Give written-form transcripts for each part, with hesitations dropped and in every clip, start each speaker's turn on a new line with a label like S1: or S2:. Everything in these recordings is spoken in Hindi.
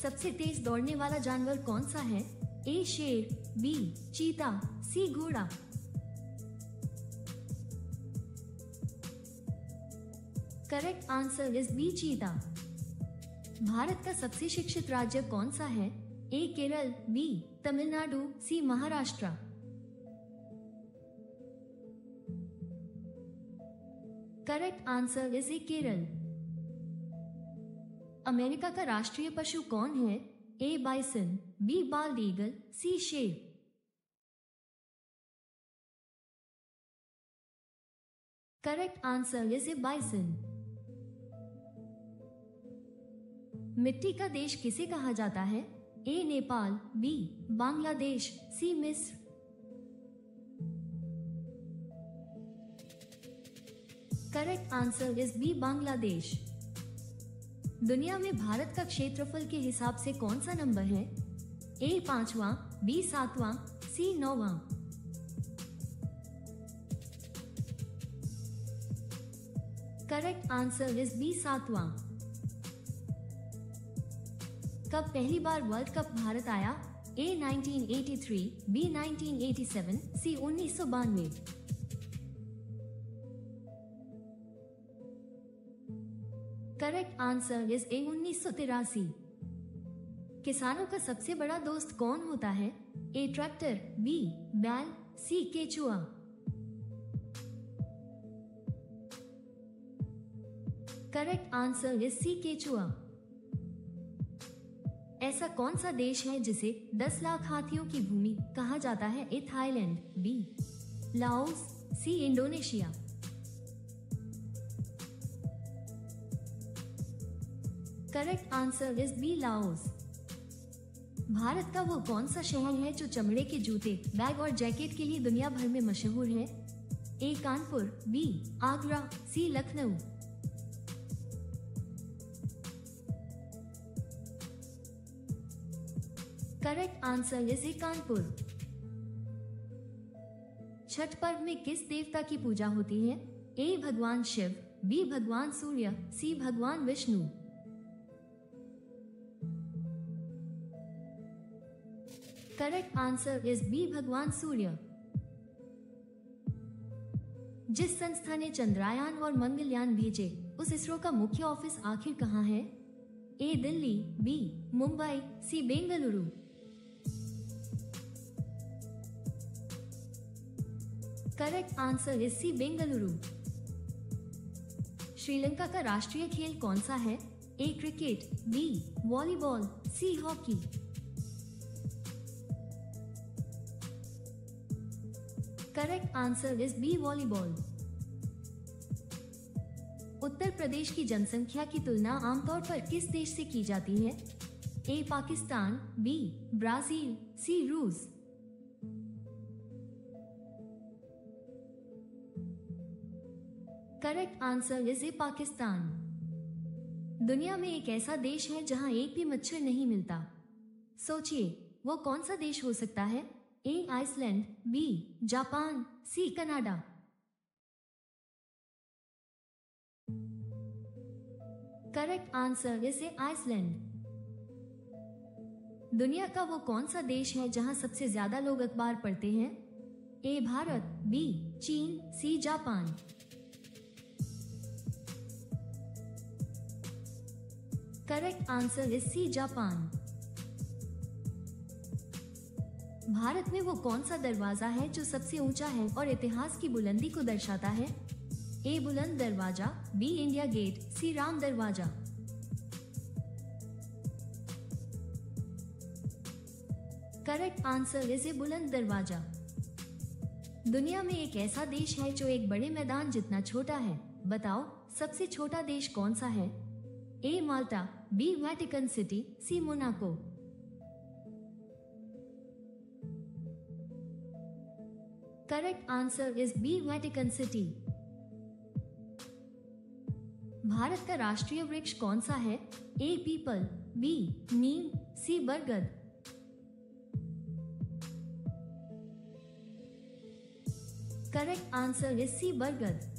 S1: सबसे तेज दौड़ने वाला जानवर कौन सा है? ए शेर, बी चीता, सी घोड़ा। करेक्ट आंसर इज बी चीता। भारत का सबसे शिक्षित राज्य कौन सा है? A Kerala, B Tamil Nadu, C Maharashtra. Correct answer is A Kerala. America का राष्ट्रीय पशु कौन है? A bison, B bald eagle, C शेर। Correct answer is A bison. मिट्टी का देश किसे कहा जाता है? A Nepal, B Bangladesh, C मिस्र। Correct answer is B Bangladesh. दुनिया में भारत का क्षेत्रफल के हिसाब से कौन सा नंबर है? ए 5वां, बी 7वां, सी 9वां। करेक्ट आंसर इज बी 7वां। कब पहली बार वर्ल्ड कप भारत आया? A 1983, B 1987, C 1992। Correct answer is A 1983। किसानों का सबसे बड़ा दोस्त कौन होता है? ए ट्रैक्टर, बी बैल, सी केचुआ। करेक्ट आंसर इज सी केचुआ। ऐसा कौन सा देश है जिसे 10 लाख हाथियों की भूमि कहा जाता है? A Thailand, B Laos, C Indonesia. Correct answer is B Laos. Bharat का वो कौन सा शहर है जो चमड़े के जूते, बैग और जैकेट के लिए दुनिया भर में मशहूर है? A Kanpur, B Agra, C Lucknow. Correct answer is A Kanpur. Chhath पर्व में किस देवता की पूजा होती है? ए भगवान शिव, बी भगवान सूर्य, सी भगवान Vishnu. Correct answer is B भगवान सूर्य। जिस संस्था ने चंद्रयान और मंगलयान भेजे उस इसरो का मुख्य ऑफिस आखिर कहाँ है? A Delhi, B Mumbai, C Bengaluru. Correct answer is C Bengaluru. Sri Lanka का राष्ट्रीय खेल कौन सा है? A cricket, B volleyball, C hockey. Correct answer is B volleyball. Uttar Pradesh की जनसंख्या की तुलना आमतौर पर किस देश से की जाती है? ए पाकिस्तान, बी ब्राजील, सी रूस। करेक्ट आंसर इज ए पाकिस्तान। दुनिया में एक ऐसा देश है जहां एक भी मच्छर नहीं मिलता। सोचिए, वो कौन सा देश हो सकता है? A Iceland, B Japan, C Canada. Correct answer is A Iceland. दुनिया का वो कौन सा देश है जहां सबसे ज्यादा लोग अखबार पढ़ते हैं? ए भारत, बी चीन, C Japan. Correct answer is C Japan. Bharat में वो कौन सा दरवाजा है जो सबसे ऊंचा है और इतिहास की बुलंदी को दर्शाता है? ए बुलंद दरवाजा, बी इंडिया गेट, सी राम दरवाजा। करेक्ट आंसर इज ए बुलंद दरवाजा। दुनिया में एक ऐसा देश है जो एक बड़े मैदान जितना छोटा है। बताओ, सबसे छोटा देश कौन सा है? A Malta, B Vatican city, C Monaco. Correct answer is B Vatican city. Bharat का राष्ट्रीय वृक्ष कौन सा है? ए पीपल, बी नीम, सी बरगद। करेक्ट आंसर इज सी बरगद।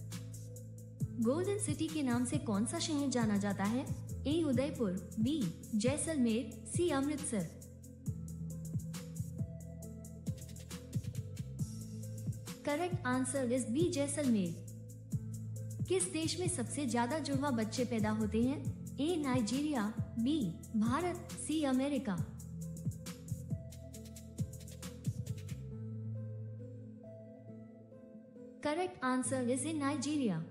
S1: गोल्डन सिटी के नाम से कौन सा शहर जाना जाता है? A Udaipur, B Jaisalmer, C Amritsar. Correct answer is B Jaisalmer. किस देश में सबसे ज्यादा जुड़वा बच्चे पैदा होते हैं? A Nigeria, B Bharat, C America. Correct answer is in Nigeria.